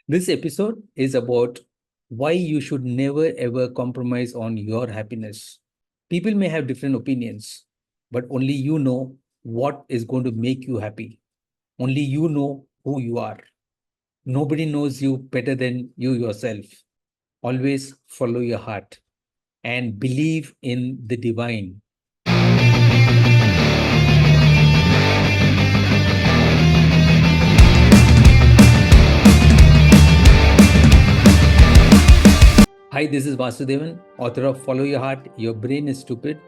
This episode is about why you should never ever compromise on your happiness. People may have different opinions, but only you know what is going to make you happy. Only you know who you are. Nobody knows you better than you yourself. Always follow your heart and believe in the divine. Hi, this is Vasudevan, author of Follow Your Heart, Your Brain is Stupid.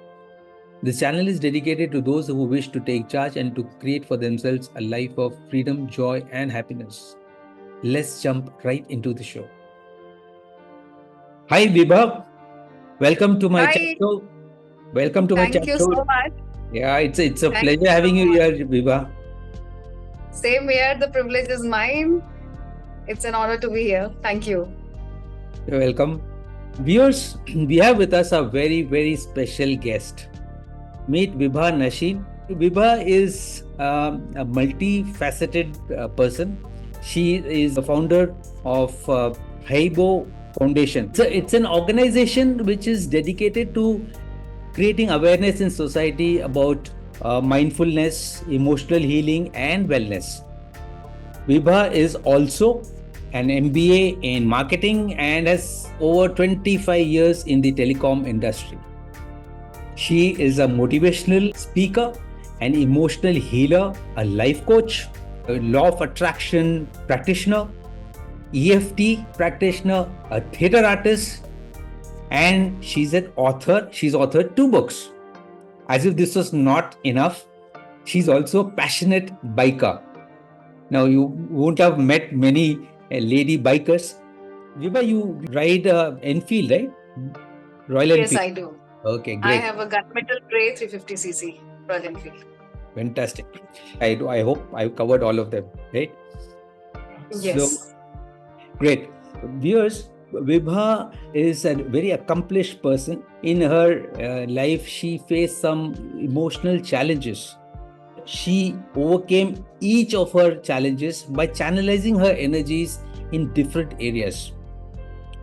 This channel is dedicated to those who wish to take charge and to create for themselves a life of freedom, joy, and happiness. Let's jump right into the show. Hi, Vibha. Welcome to my chat Hi, show. Welcome to my chat thank you show. so much. Yeah, it's a Thank pleasure you having so you much. here, Vibha. Same here, the privilege is mine. It's an honor to be here. Thank you. You're welcome. Viewers, we have with us a very, very special guest. Meet Vibha Nashin. Vibha is a multifaceted person. She is the founder of Haibo Foundation. It's an organization which is dedicated to creating awareness in society about mindfulness, emotional healing, and wellness. Vibha is also an MBA in marketing and has over 25 years in the telecom industry. She is a motivational speaker, an emotional healer, a life coach, a law of attraction practitioner, EFT practitioner, a theater artist, and she's an author. She's authored 2 books. As if this was not enough, she's also a passionate biker. Now, you won't have met many lady bikers. Vibha, you ride Enfield, right? Royal Yes, Enfield. I do. Okay, I great. have a Gunmetal Grey 350cc Royal Enfield. Fantastic. I hope I covered all of them, right? So, Yes. great. Viewers, Vibha is a very accomplished person. In her life, she faced some emotional challenges. She overcame each of her challenges by channelizing her energies in different areas.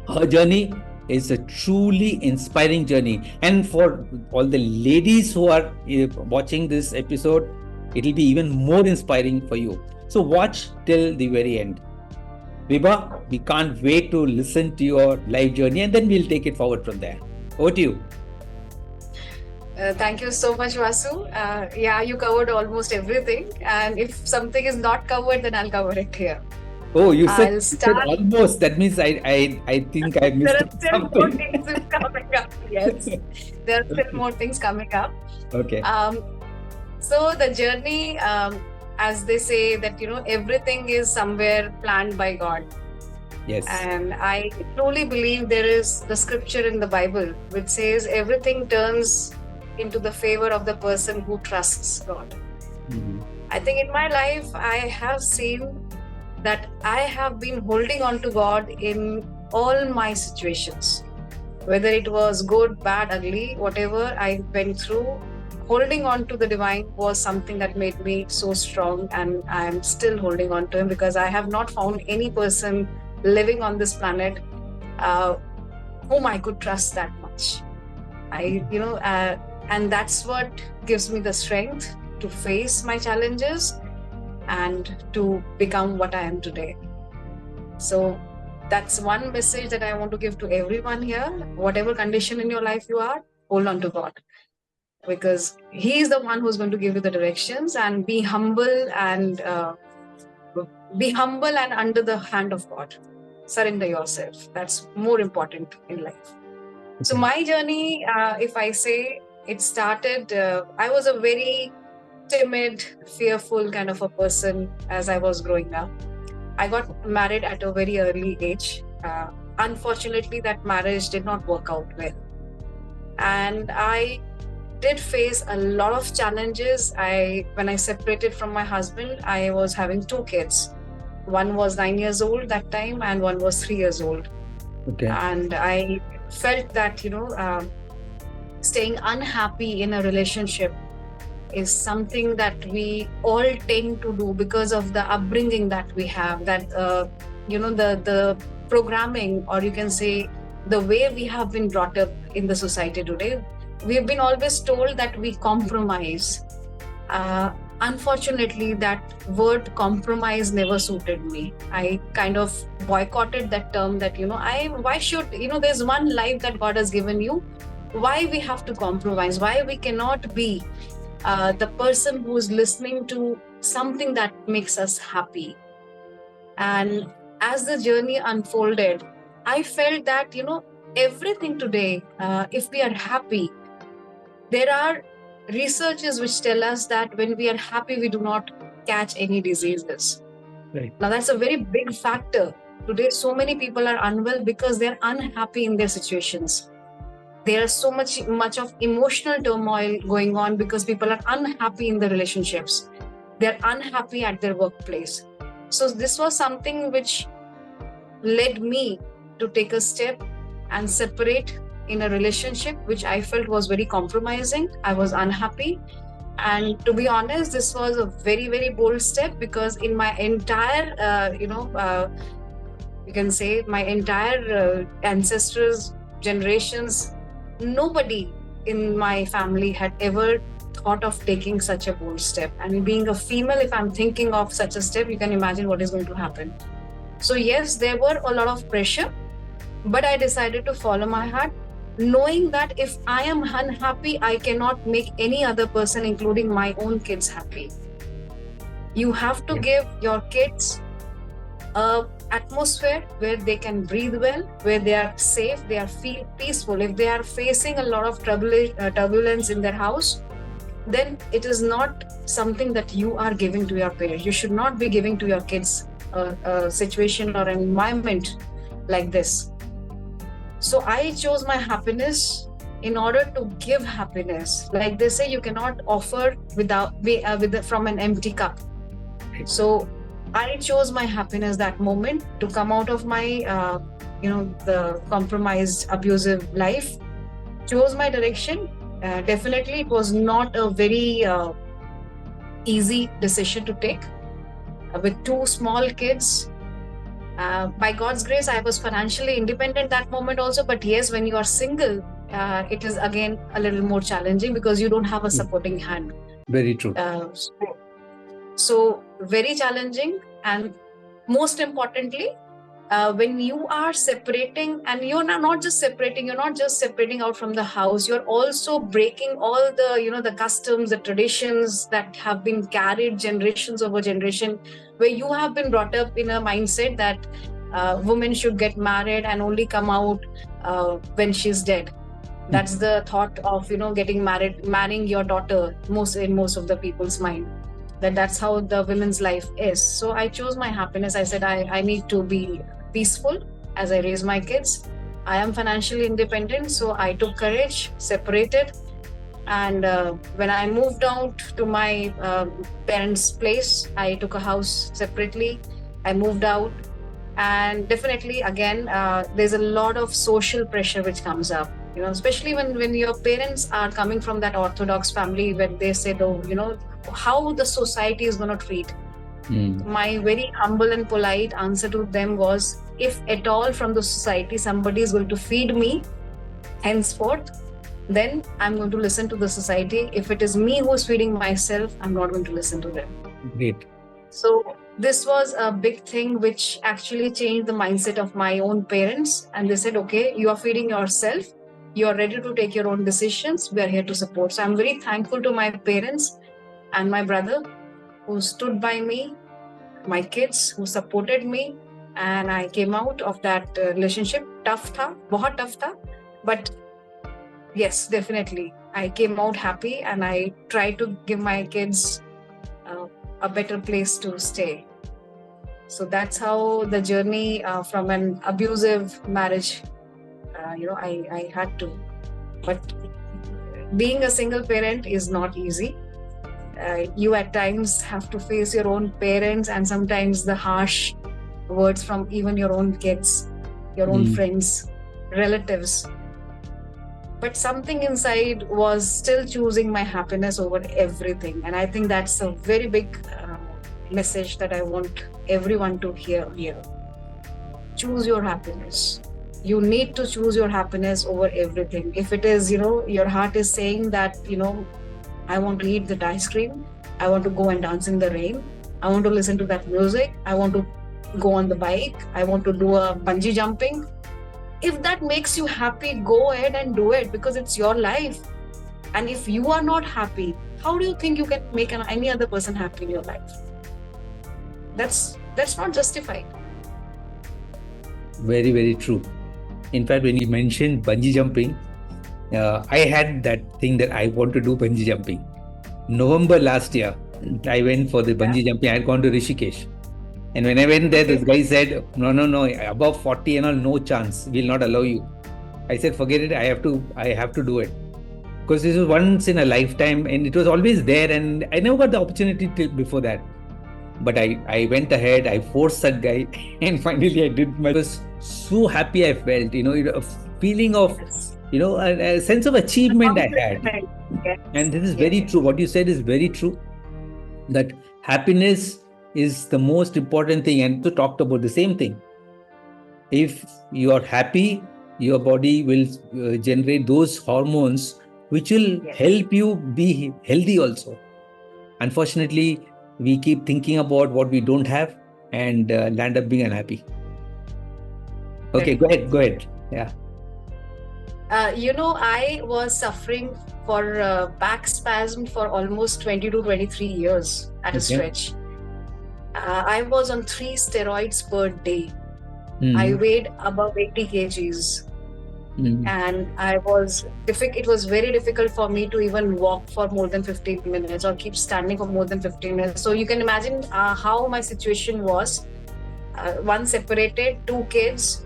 Her journey is a truly inspiring journey. And for all the ladies who are watching this episode, it will be even more inspiring for you. So watch till the very end. Vibha, we can't wait to listen to your life journey and then we'll take it forward from there. Over to you. Thank you so much, Vasu. Yeah, you covered almost everything. And if something is not covered, then I'll cover it here. Oh, I'll you said start. almost. That means I think I There missed are out still more something. things coming up. Yes, there are still more things coming up. Okay. So the journey, as they say, that everything is somewhere planned by God. Yes. And I truly believe there is the scripture in the Bible which says everything turns into the favor of the person who trusts God. Mhm. I think in my life, I have seen that I have been holding on to God in all my situations, whether it was good, bad, ugly, whatever I went through. Holding on to the divine was something that made me so strong, and I am still holding on to him because I have not found any person living on this planet whom I could trust that much. And that's what gives me the strength to face my challenges and to become what I am today. So that's one message that I want to give to everyone here. Whatever condition in your life you are, hold on to God, because He is the one who's going to give you the directions, and be humble and under the hand of God. Surrender yourself. That's more important in life. So my journey, if I say, it started, I was a very timid, fearful kind of a person as I was growing up. I got married at a very early age. Unfortunately, that marriage did not work out well. And I did face a lot of challenges. When I separated from my husband, I was having 2 kids. One was 9 years old that time, and one was 3 years old. Okay. And I felt that, staying unhappy in a relationship is something that we all tend to do because of the upbringing that we have, that the programming, or you can say the way we have been brought up in the society today. We've been always told that we compromise. Unfortunately, that word compromise never suited me. I kind of boycotted that term, that why should, there's one life that God has given you. Why we have to compromise? Why we cannot be the person who's listening to something that makes us happy? And as the journey unfolded, I felt that everything today, if we are happy, there are researches which tell us that when we are happy, we do not catch any diseases. Right. Now, that's a very big factor. Today, so many people are unwell because they're unhappy in their situations. There is so much of emotional turmoil going on because people are unhappy in their relationships. They're unhappy at their workplace. So this was something which led me to take a step and separate in a relationship which I felt was very compromising. I was unhappy. And to be honest, this was a very, very bold step, because in my entire, you can say my entire ancestors, generations, nobody in my family had ever thought of taking such a bold step. And being a female, if I'm thinking of such a step, you can imagine what is going to happen. So yes, there were a lot of pressure, but I decided to follow my heart, knowing that if I am unhappy, I cannot make any other person, including my own kids, happy. You have to give your kids a atmosphere where they can breathe well, where they are safe, they are feel peaceful. If they are facing a lot of turbulence in their house, then it is not something that you are giving to your parents. You should not be giving to your kids a situation or an environment like this. So I chose my happiness in order to give happiness. Like they say, you cannot offer from an empty cup. So I chose my happiness that moment to come out of my, the compromised, abusive life. Chose my direction. Definitely, it was not a very easy decision to take. With two small kids, by God's grace, I was financially independent that moment also. But yes, when you are single, it is again a little more challenging because you don't have a supporting hand. Very true. So very challenging. And most importantly, when you are separating, and you're not just separating out from the house, you're also breaking all the, the customs, the traditions that have been carried generations over generation, where you have been brought up in a mindset that women should get married and only come out when she's dead. That's the thought of, getting married, marrying your daughter, in most of the people's mind. That's how the women's life is. So I chose my happiness. I said I need to be peaceful as I raise my kids. I am financially independent, so I took courage, separated, and when I moved out to my parents' place, I took a house separately. I moved out, and definitely again there's a lot of social pressure which comes up. Especially when your parents are coming from that orthodox family, when they say, how the society is going to treat. My very humble and polite answer to them was, if at all from the society somebody is going to feed me henceforth, then I'm going to listen to the society. If it is me who is feeding myself, I'm not going to listen to them. Great. So this was a big thing which actually changed the mindset of my own parents. And they said, okay, you are feeding yourself. You are ready to take your own decisions. We are here to support. So I'm very thankful to my parents and my brother who stood by me, my kids who supported me. And I came out of that relationship. Tough tha, bahut tough tha. But yes, definitely. I came out happy, and I tried to give my kids a better place to stay. So that's how the journey from an abusive marriage, I had to. But being a single parent is not easy. You at times have to face your own parents, and sometimes the harsh words from even your own kids, your own friends, relatives. But something inside was still choosing my happiness over everything. And I think that's a very big message that I want everyone to hear here. choose your happiness. You need to choose your happiness over everything. If it is, your heart is saying that, I want to eat that ice cream, I want to go and dance in the rain, I want to listen to that music, I want to go on the bike, I want to do a bungee jumping. If that makes you happy, go ahead and do it, because it's your life. And if you are not happy, how do you think you can make any other person happy in your life? That's not justified. Very, very true. In fact, when you mentioned bungee jumping, I had that thing that I want to do bungee jumping. November last year, I went for the bungee jumping. I had gone to Rishikesh. And when I went there, this guy said, no, above 40 and all, no chance. We'll not allow you. I said, forget it. I have to do it. Because this was once in a lifetime and it was always there. And I never got the opportunity before that. But I went ahead, I forced that guy, and finally I did. I was so happy I felt, a feeling of, a sense of achievement I had. Yes. And this is very true. What you said is very true. That happiness is the most important thing. And to talked about the same thing. If you are happy, your body will generate those hormones which will help you be healthy also. Unfortunately, we keep thinking about what we don't have and land up being unhappy. Okay, go ahead. Yeah. I was suffering for back spasm for almost 20 to 23 years at a stretch. I was on 3 steroids per day. I weighed above 80 kgs. And it was very difficult for me to even walk for more than 15 minutes or keep standing for more than 15 minutes. So you can imagine how my situation was. One separated, 2 kids,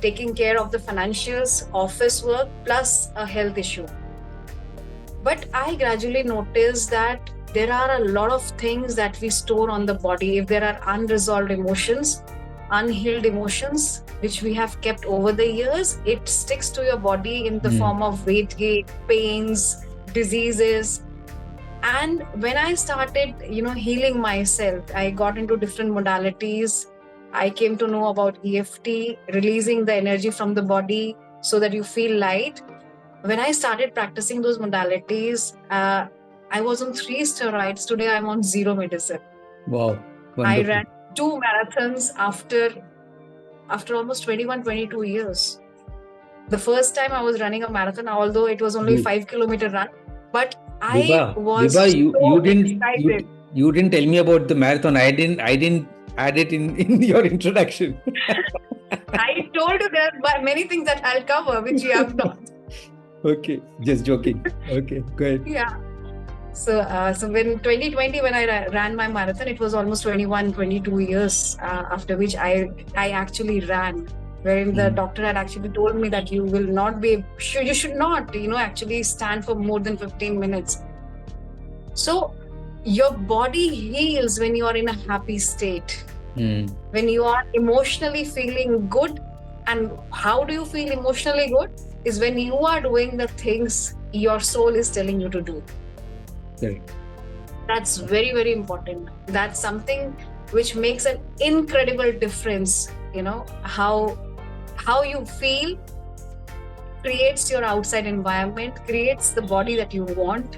taking care of the financials, office work, plus a health issue. But I gradually noticed that there are a lot of things that we store on the body. If there are unresolved emotions, unhealed emotions, which we have kept over the years, it sticks to your body in the form of weight gain, pains, diseases. And when I started, healing myself, I got into different modalities. I came to know about EFT, releasing the energy from the body so that you feel light. When I started practicing those modalities, I was on 3 steroids. Today, I'm on 0 medicine. Wow. Wonderful. I ran 2 marathons after almost 21, 22 years. The first time I was running a marathon, although it was only 5-kilometer run, but I was excited. You didn't tell me about the marathon. I didn't add it in your introduction. I told you there are many things that I'll cover, which you have not. Okay, just joking. Okay, go ahead. Yeah. So when 2020, when I ran my marathon, it was almost 21, 22 years after which I actually ran, wherein the doctor had actually told me that you should not, actually stand for more than 15 minutes. So your body heals when you are in a happy state, when you are emotionally feeling good. And how do you feel emotionally good? Is when you are doing the things your soul is telling you to do. That's very, very important. That's something which makes an incredible difference. How you feel creates your outside environment, creates the body that you want.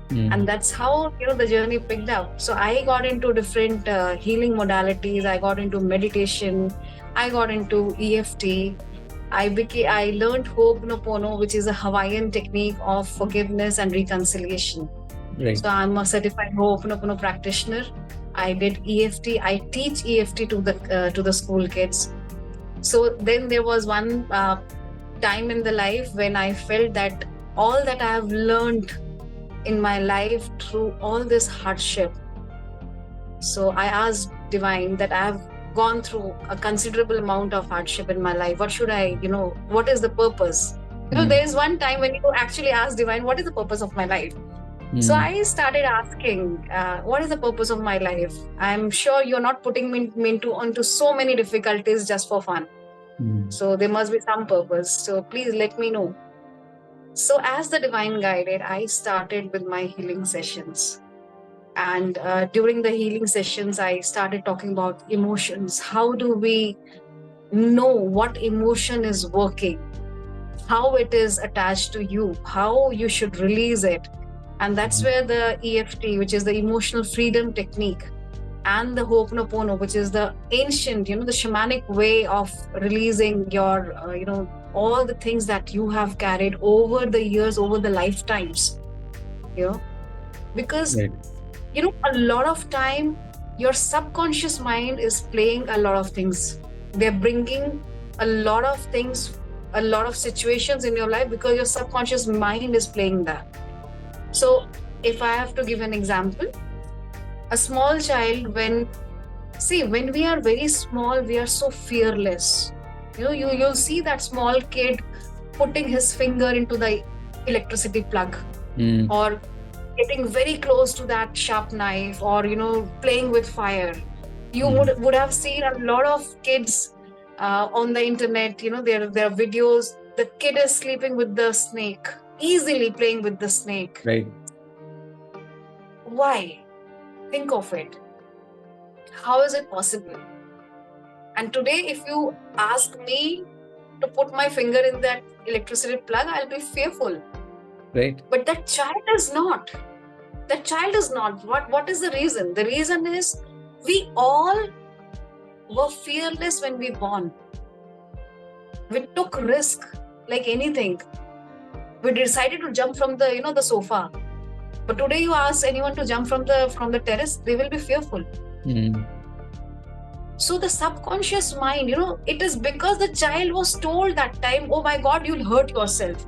And that's how the journey picked up. So I got into different healing modalities. I got into meditation. I got into EFT. I learned Ho'oponopono, which is a Hawaiian technique of forgiveness and reconciliation. Right. So I'm a certified Ho'oponopono practitioner. I did EFT. I teach EFT to the school kids. So then there was one time in the life when I felt that all that I have learned in my life through all this hardship. So I asked Divine that I have gone through a considerable amount of hardship in my life. What should I, what is the purpose? There is one time when you actually ask Divine, what is the purpose of my life? So I started asking, what is the purpose of my life? I'm sure you're not putting me onto so many difficulties just for fun. So there must be some purpose. So please let me know. So as the Divine guided, I started with my healing sessions. And during the healing sessions, I started talking about emotions. How do we know what emotion is working, how it is attached to you, how you should release it. And that's where the EFT, which is the emotional freedom technique, and the Ho'oponopono, which is the ancient, the shamanic way of releasing your, all the things that you have carried over the years, over the lifetimes, because, Right. A lot of time, your subconscious mind is playing a lot of things. They're bringing a lot of things, a lot of situations in your life because your subconscious mind is playing that. So if I have to give an example, a small child, when we are very small, we are so fearless. You'll see that small kid putting his finger into the electricity plug, or getting very close to that sharp knife, or playing with fire. You would have seen a lot of kids on the internet. There are videos. The kid is sleeping with the snake, easily playing with the snake. Right. Why? Think of it. How is it possible? And today, if you ask me to put my finger in that electricity plug, I'll be fearful. Right. But that child is not. That child is not. What is the reason? The reason is we all were fearless when we born. We took risk like anything. We decided to jump from the sofa. But today you ask anyone to jump from the terrace, they will be fearful. So the subconscious mind, it is because the child was told that time, oh my God, you'll hurt yourself.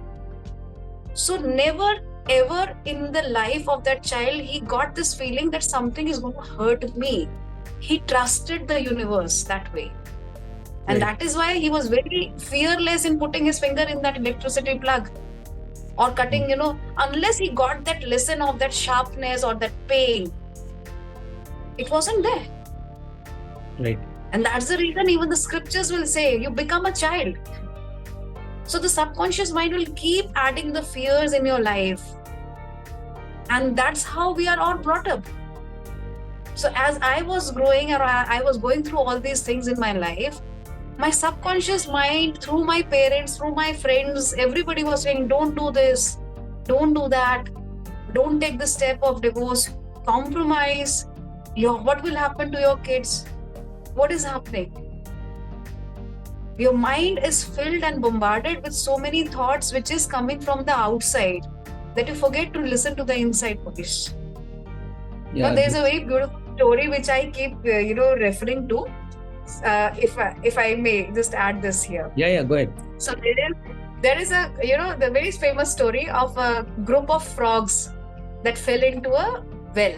So never ever in the life of that child, he got this feeling that something is going to hurt me. He trusted the universe that way. And that is why he was very fearless in putting his finger in that electricity plug or cutting, unless he got that lesson of that sharpness or that pain. It wasn't there. Right. And that's the reason even the scriptures will say, you become a child. So the subconscious mind will keep adding the fears in your life. And that's how we are all brought up. So as I was growing, or I was going through all these things in my life, my subconscious mind, through my parents, through my friends, everybody was saying, don't do this, don't do that, don't take the step of divorce, compromise. What will happen to your kids? What is happening? Your mind is filled and bombarded with so many thoughts which is coming from the outside that you forget to listen to the inside voice. Yeah, now, there's a very beautiful story which I keep referring to. If I may just add this here. Yeah, go ahead. So there is a the very famous story of a group of frogs that fell into a well.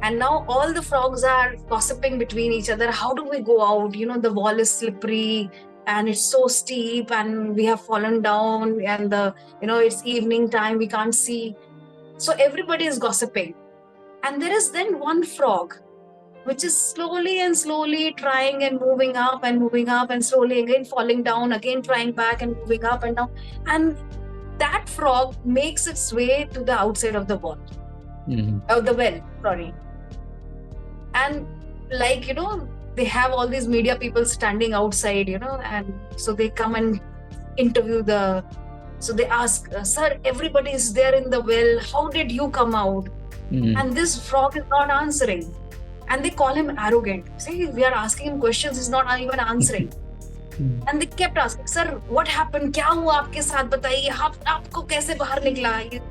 And now all the frogs are gossiping between each other. How do we go out? The wall is slippery and it's so steep and we have fallen down and it's evening time, we can't see. So everybody is gossiping. And there is then one frog which is slowly trying and moving up and slowly again falling down, again trying back and moving up and down. And that frog makes its way to the outside of the wall, of the well, sorry. And they have all these media people standing outside, and so they come and interview so they ask, sir, everybody is there in the well. How did you come out? And this frog is not answering. And they call him arrogant. See, we are asking him questions, he's not even answering. And they kept asking, sir, what happened? Kya hua aapke saath? Bataiye, aapko kaise bahar nikla?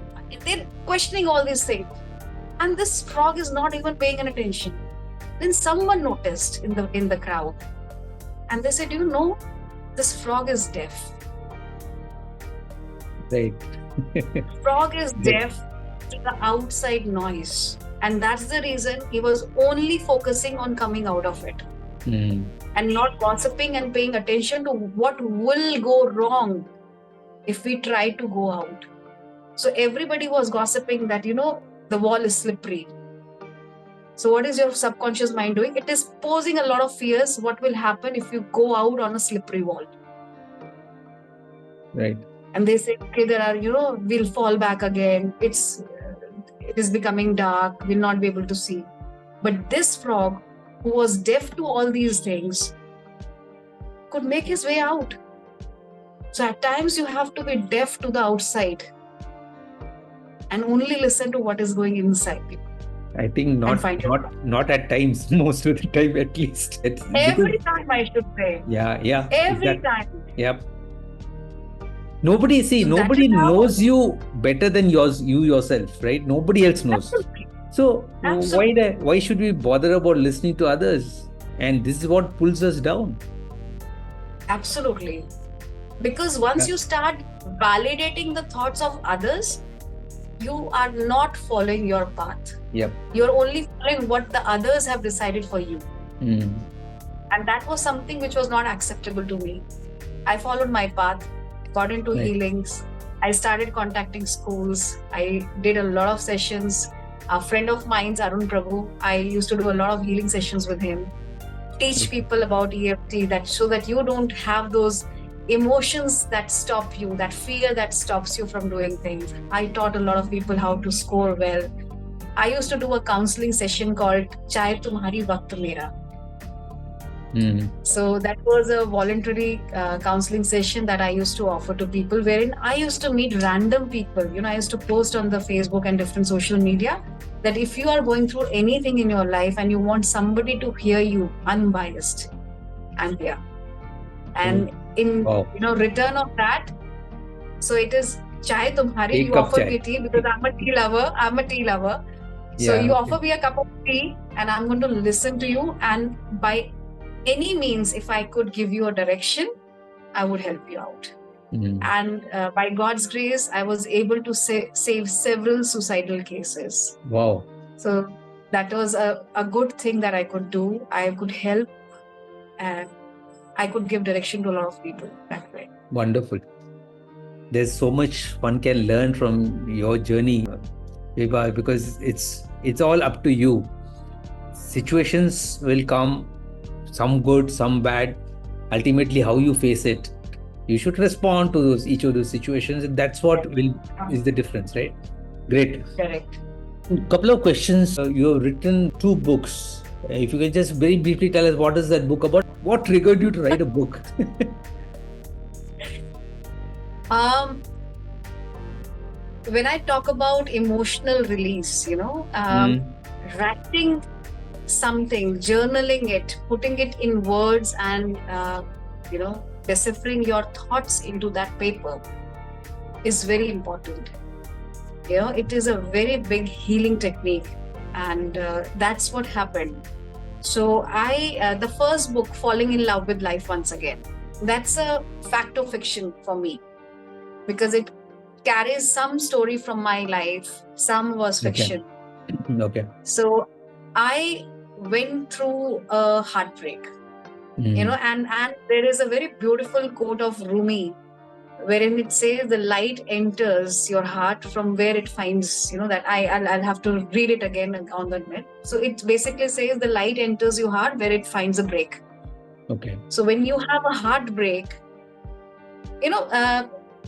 They're questioning all these things. And this frog is not even paying any attention. Then someone noticed in the crowd. And they said, this frog is deaf. Right. Frog is deaf to the outside noise. And that's the reason he was only focusing on coming out of it. And not gossiping and paying attention to what will go wrong if we try to go out. So everybody was gossiping that, the wall is slippery. So what is your subconscious mind doing? It is posing a lot of fears. What will happen if you go out on a slippery wall? Right. And they say, okay, we'll fall back again. It is becoming dark. We'll not be able to see. But this frog, who was deaf to all these things, could make his way out. So at times you have to be deaf to the outside and only listen to what is going inside you. I think not at times, most of the time at least. Every time, I should say. Yeah. Every time. Yep. Nobody knows you better than you yourself, right? Nobody else knows. Absolutely. So Absolutely. why should we bother about listening to others? And this is what pulls us down. Absolutely. Because once you start validating the thoughts of others, you are not following your path. Yep. You're only following what the others have decided for you. Mm. And that was something which was not acceptable to me. I followed my path, got into Right. healings. I started contacting schools. I did a lot of sessions. A friend of mine, Arun Prabhu, I used to do a lot of healing sessions with him. Teach people about EFT so that you don't have those emotions that stop you, that fear that stops you from doing things. I taught a lot of people how to score well. I used to do a counseling session called Chahe Tumhari Waqt Mera. So that was a voluntary counseling session that I used to offer to people, wherein I used to meet random people. I used to post on the Facebook and different social media that if you are going through anything in your life and you want somebody to hear you unbiased, I'm here. And in return of that, so it is Chahe Tumhari, you offer me tea because I'm a tea lover. So you offer me a cup of tea and I'm going to listen to you, and by any means, if I could give you a direction, I would help you out. And by God's grace, I was able to save several suicidal cases. Wow. So that was a good thing that I could do. I could help and I could give direction to a lot of people that way. Wonderful. There's so much one can learn from your journey, Vibha, because it's all up to you. Situations will come, some good, some bad. Ultimately, how you face it, you should respond to each of those situations. And that's what is the difference, right? Great. Correct. A couple of questions. You have written 2 books. If you can just very briefly tell us what is that book about? What triggered you to write a book? When I talk about emotional release, writing something, journaling it, putting it in words and, deciphering your thoughts into that paper is very important. It is a very big healing technique, and that's what happened. So the first book, Falling in Love with Life Once Again, that's a fact of fiction for me because it carries some story from my life, some was fiction. Okay. So I went through a heartbreak, and there is a very beautiful quote of Rumi wherein it says the light enters your heart from where it finds, that I'll have to read it again on the net. So it basically says the light enters your heart where it finds a break. Okay. So when you have a heartbreak,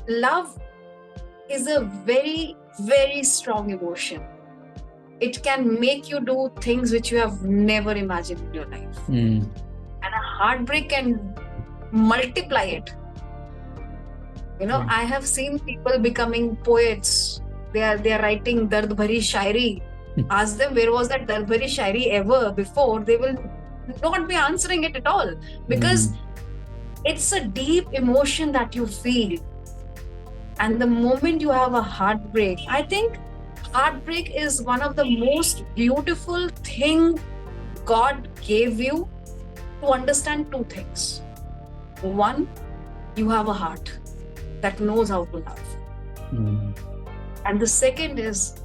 love is a very, very strong emotion. It can make you do things which you have never imagined in your life. And a heartbreak can multiply it. I have seen people becoming poets. They are writing Dard Bhari Shairi. Ask them where was that Dard Bhari Shairi ever before. They will not be answering it at all because it's a deep emotion that you feel. And the moment you have a heartbreak, I think heartbreak is one of the most beautiful thing God gave you to understand 2 things. One, you have a heart that knows how to love. And the second is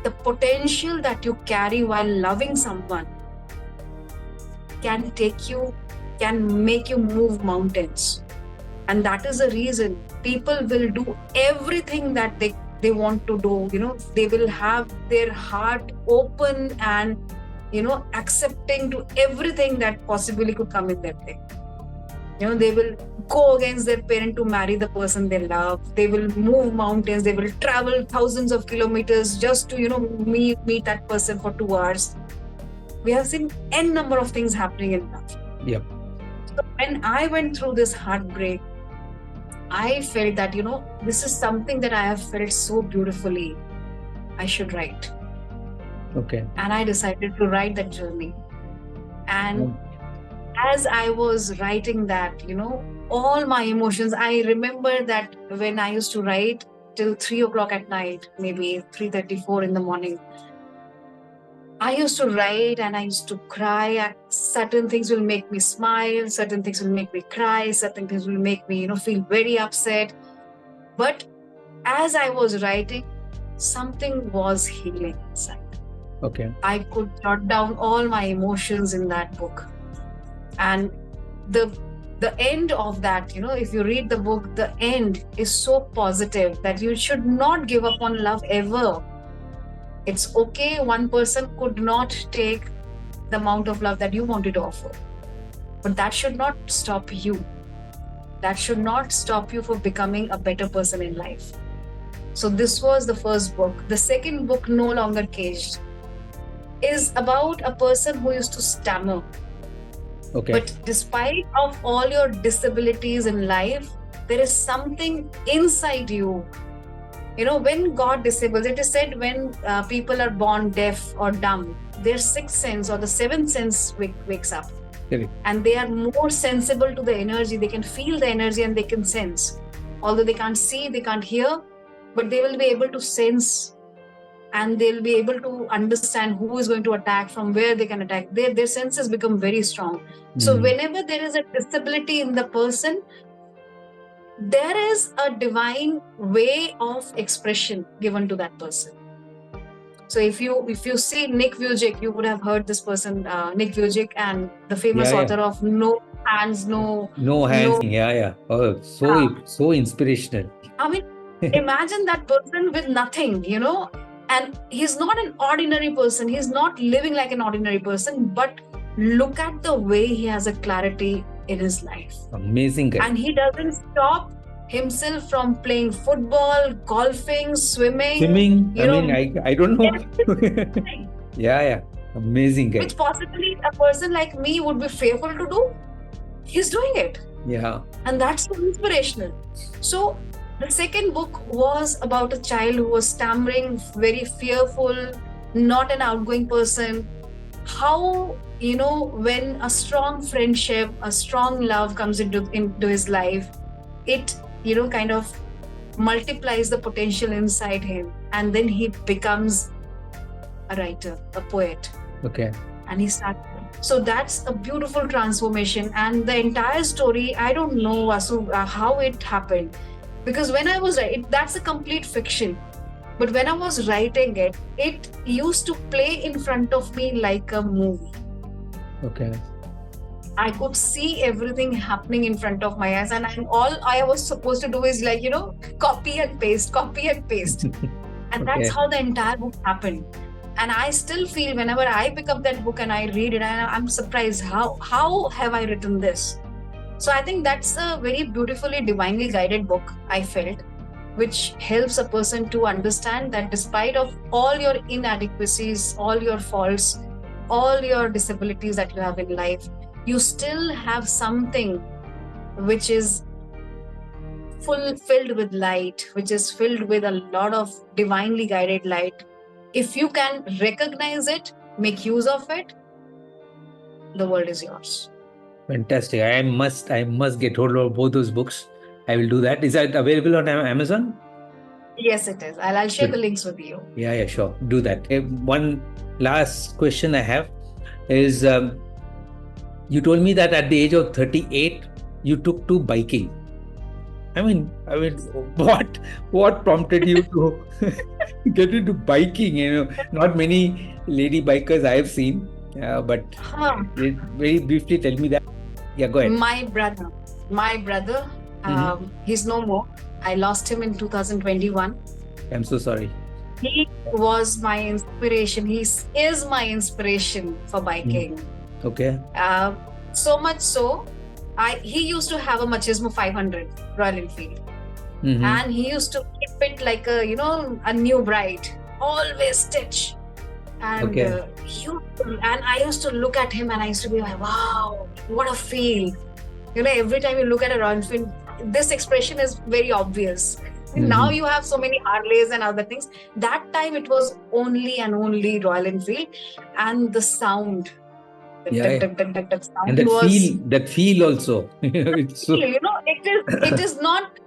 the potential that you carry while loving someone can make you move mountains. And that is the reason people will do everything that they want to do. They will have their heart open and, accepting to everything that possibly could come in their way. They will go against their parent to marry the person they love. They will move mountains. They will travel thousands of kilometers just to, meet that person for 2 hours. We have seen n number of things happening in love. Yep. So when I went through this heartbreak, I felt that, this is something that I have felt so beautifully. I should write. Okay. And I decided to write that journey. And as I was writing that, all my emotions, I remember that when I used to write till 3 o'clock at night, maybe 3:34 in the morning, I used to write and I used to cry. Certain things will make me smile, certain things will make me cry, certain things will make me, feel very upset. But as I was writing, something was healing inside. Okay. I could jot down all my emotions in that book. And the end of that, if you read the book, the end is so positive that you should not give up on love ever. It's okay, one person could not take the amount of love that you wanted to offer, but that should not stop you. That should not stop you from becoming a better person in life. So this was the first book. The second book, No Longer Caged, is about a person who used to stammer. Okay. But despite of all your disabilities in life, there is something inside you. When God disables, it is said when people are born deaf or dumb, their sixth sense or the seventh sense wakes up. Correct. And they are more sensible to the energy. They can feel the energy and they can sense. Although they can't see, they can't hear, but they will be able to sense, and they'll be able to understand who is going to attack, from where they can attack. Their senses become very strong. So whenever there is a disability in the person, there is a divine way of expression given to that person. So if you see Nick Vujicic, you would have heard this person, Nick Vujicic, and the famous author of No Hands, No Hands. Yeah. Oh, so inspirational. I mean, imagine that person with nothing, and he's not an ordinary person. He's not living like an ordinary person, but look at the way he has a clarity in his life. Amazing guy. And he doesn't stop himself from playing football, golfing, swimming. I don't know. Yeah. Amazing guy. Which possibly a person like me would be fearful to do. He's doing it. Yeah. And that's so inspirational. So the second book was about a child who was stammering, very fearful, not an outgoing person. How, when a strong friendship, a strong love comes into his life, it, kind of multiplies the potential inside him. And then he becomes a writer, a poet. Okay. And he starts. So that's a beautiful transformation. And the entire story, I don't know, Vasu, how it happened. Because when I was writing, that's a complete fiction. But when I was writing it, it used to play in front of me like a movie. Okay. I could see everything happening in front of my eyes, and all I was supposed to do is copy and paste. And that's how the entire book happened. And I still feel whenever I pick up that book and I read it, I'm surprised how have I written this? So I think that's a very beautifully divinely guided book, I felt, which helps a person to understand that despite of all your inadequacies, all your faults, all your disabilities that you have in life, you still have something which is filled with light, which is filled with a lot of divinely guided light. If you can recognize it, make use of it, the world is yours. Fantastic. I must get hold of both those books. I will do that. Is that available on Amazon? Yes, it is. I'll share the links with you. Yeah, sure. Do that. One last question I have is, you told me that at the age of 38, you took to biking. I mean, what prompted you to get into biking? Not many lady bikers I have seen, but very briefly tell me that. Yeah, go ahead. My brother, he's no more. I lost him in 2021. I'm so sorry. He was my inspiration. He is my inspiration for biking. Okay. So much so, he used to have a Machismo 500 Royal Enfield. And he used to keep it like a new bride, always stitch. And and I used to look at him and I used to be like, wow, what a feel. Every time you look at a Royal Enfield, this expression is very obvious. Now you have so many Harleys and other things. That time it was only and only Royal Enfield, and the sound, Yeah, sound and that was feel also. It's so, it is not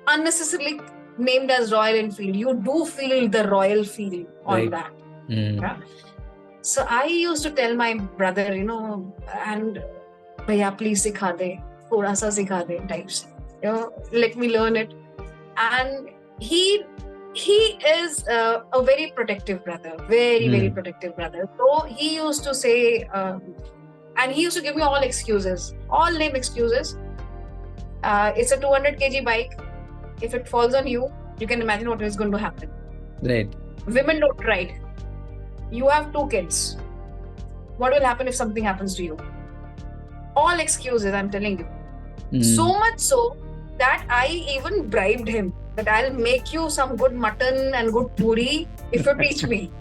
unnecessarily named as Royal Enfield. You do feel the royal feel on Right. that. Yeah? So I used to tell my brother, and Bhaiya, please sikha de, thoda sa sikha de types. Let me learn it. And he is a very protective brother, very protective brother. So he used to say, and he used to give me all excuses, all lame excuses. It's a 200 kg bike. If it falls on you, you can imagine what is going to happen. Right. Women don't ride. You have 2 kids. What will happen if something happens to you? All excuses, I'm telling you. So much so that I even bribed him that I'll make you some good mutton and good puri if you teach me.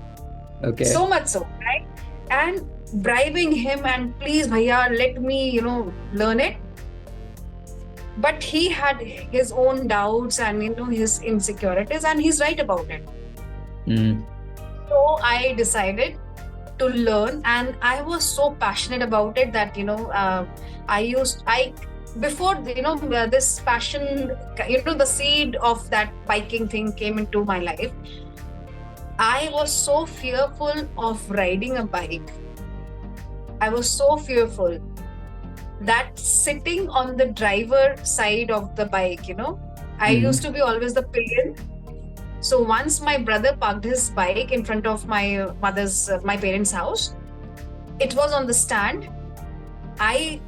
Okay. So much so, right? And bribing him and please, bhaiya, let me, learn it. But he had his own doubts and, his insecurities, and he's right about it. So I decided to learn, and I was so passionate about it that, before, this passion, the seed of that biking thing came into my life, I was so fearful of riding a bike. I was so fearful that sitting on the driver side of the bike, I used to be always the pillion. So once my brother parked his bike in front of my parents' house, it was on the stand. I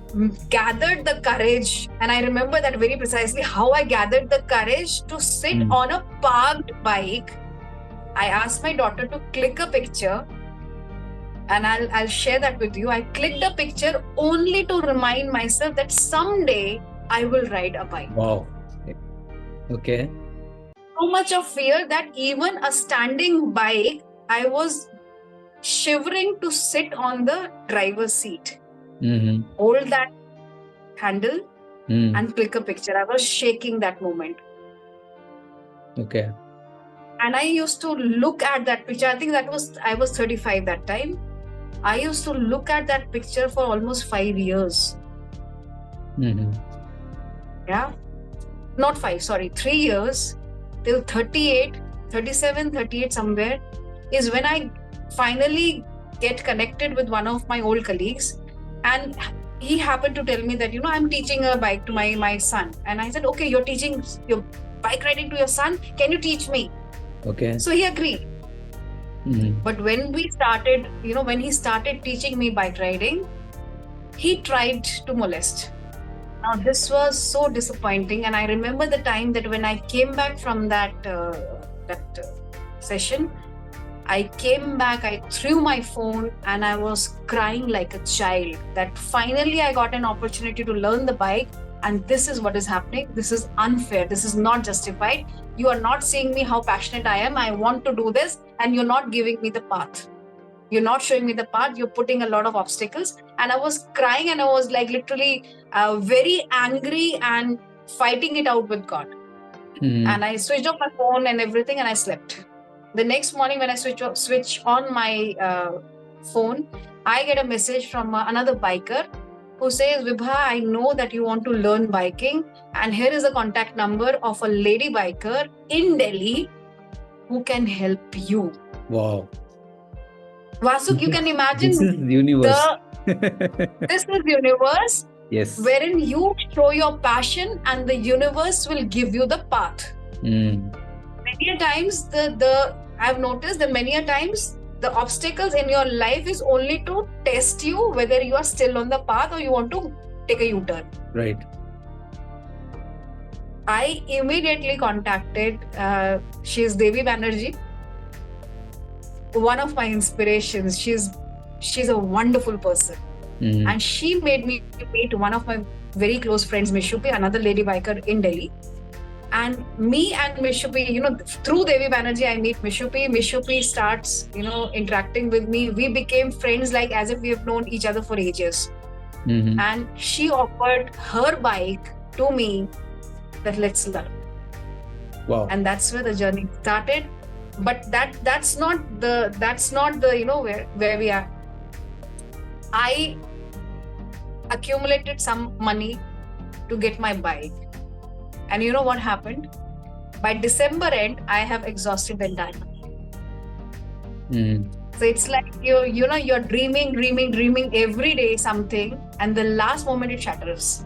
gathered the courage, and I remember that very precisely, how I gathered the courage to sit on a parked bike. I asked my daughter to click a picture, and I'll share that with you. I clicked a picture only to remind myself that someday I will ride a bike. Wow. Okay. So much of fear that even a standing bike, I was shivering to sit on the driver's seat. Hold that handle and click a picture. I was shaking that moment. Okay. And I used to look at that picture. I think I was 35 that time. I used to look at that picture for almost 5 years. Yeah. Not 5, sorry, 3 years. Till 37, 38 somewhere is when I finally get connected with one of my old colleagues. And he happened to tell me that, I'm teaching a bike to my son. And I said, okay, you're teaching your bike riding to your son. Can you teach me? Okay. So he agreed. But when we started, when he started teaching me bike riding, he tried to molest. Now, this was so disappointing. And I remember the time that when I came back from that session, I came back, I threw my phone, and I was crying like a child that finally I got an opportunity to learn the bike, and this is what is happening. This is unfair. This is not justified. You are not seeing me how passionate I am. I want to do this, and you're not giving me the path. You're not showing me the path. You're putting a lot of obstacles. And I was crying, and I was like literally very angry and fighting it out with God. And I switched off my phone and everything, and I slept. The next morning when I switch on my phone, I get a message from another biker who says, Vibha, I know that you want to learn biking, and here is a contact number of a lady biker in Delhi who can help you. Wow. Vasuk, you can imagine this is universe. This is universe. Yes. Wherein you show your passion and the universe will give you the path. Many a times I've noticed that many a times the obstacles in your life is only to test you whether you are still on the path or you want to take a U-turn. Right. I immediately contacted, she's Devi Banerjee, one of my inspirations. She's a wonderful person. And she made me meet one of my very close friends, Mishupi, another lady biker in Delhi. And me and Mishupi, through Devi Banerjee, I meet Mishupi. Mishupi starts, interacting with me. We became friends like as if we have known each other for ages. Mhm. and she offered her bike to me that let's learn. Wow. And that's where the journey started. But that's not the where we are. I accumulated some money to get my bike, and you know what happened? By December end, I have exhausted the entire money. Mhm. So it's like you're dreaming every day something, and the last moment it shatters.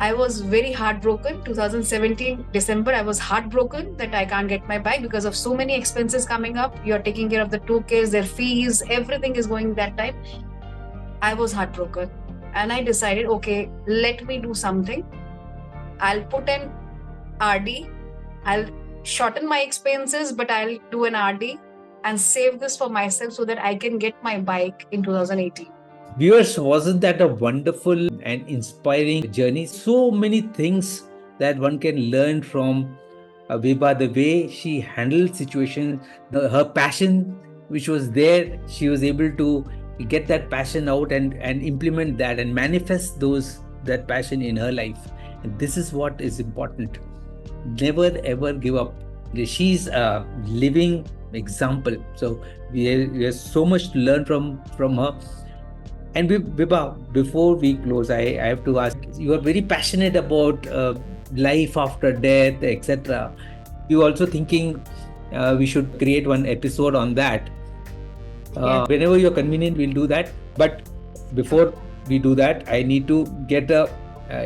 I was very heartbroken. 2017 December, I was heartbroken that I can't get my bike because of so many expenses coming up. You're taking care of the two kids, their fees, everything is going that time. I was heartbroken, and I decided, okay, let me do something. I'll put an RD. I'll shorten my expenses, but I'll do an RD and save this for myself so that I can get my bike in 2018. Viewers, wasn't that a wonderful and inspiring journey? So many things that one can learn from Vibha, the way she handled situations, her passion, which was there, she was able to get that passion out and implement that and manifest that passion in her life. And this is what is important. Never ever give up. She's a living example. So we have so much to learn from her. And Vibha, before we close, I have to ask, you are very passionate about life after death, etc. You also thinking we should create one episode on that. Whenever you're convenient, we'll do that. But before we do that, I need to get a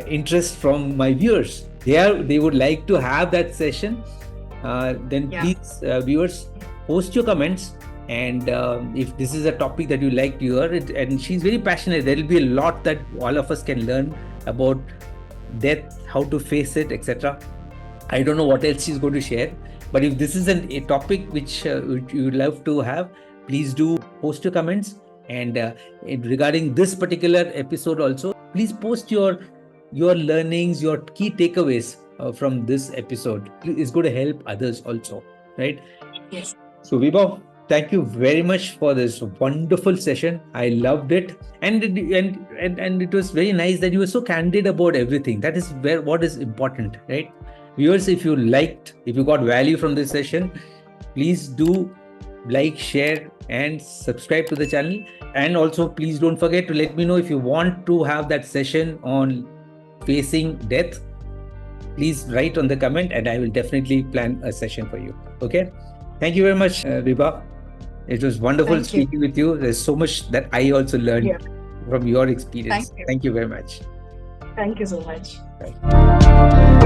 interest from my viewers. They would like to have that session. Then please, viewers, post your comments. And if this is a topic that you like to hear, and she's very passionate, there will be a lot that all of us can learn about death, how to face it, etc. I don't know what else she's going to share, but if this is a topic which you would love to have, please do post your comments. And regarding this particular episode also, please post your learnings, your key takeaways from this episode. It's going to help others also, right? Yes. So Vibha, thank you very much for this wonderful session. I loved it, and it was very nice that you were so candid about everything. That is what is important, right? Viewers, if you got value from this session, please do like, share, and subscribe to the channel. And also, please don't forget to let me know if you want to have that session on facing death. Please write on the comment, and I will definitely plan a session for you. Okay. Thank you very much, Vibha. It was wonderful speaking with you. There's so much that I also learned from your experience. Thank you. Thank you very much. Thank you so much. Bye.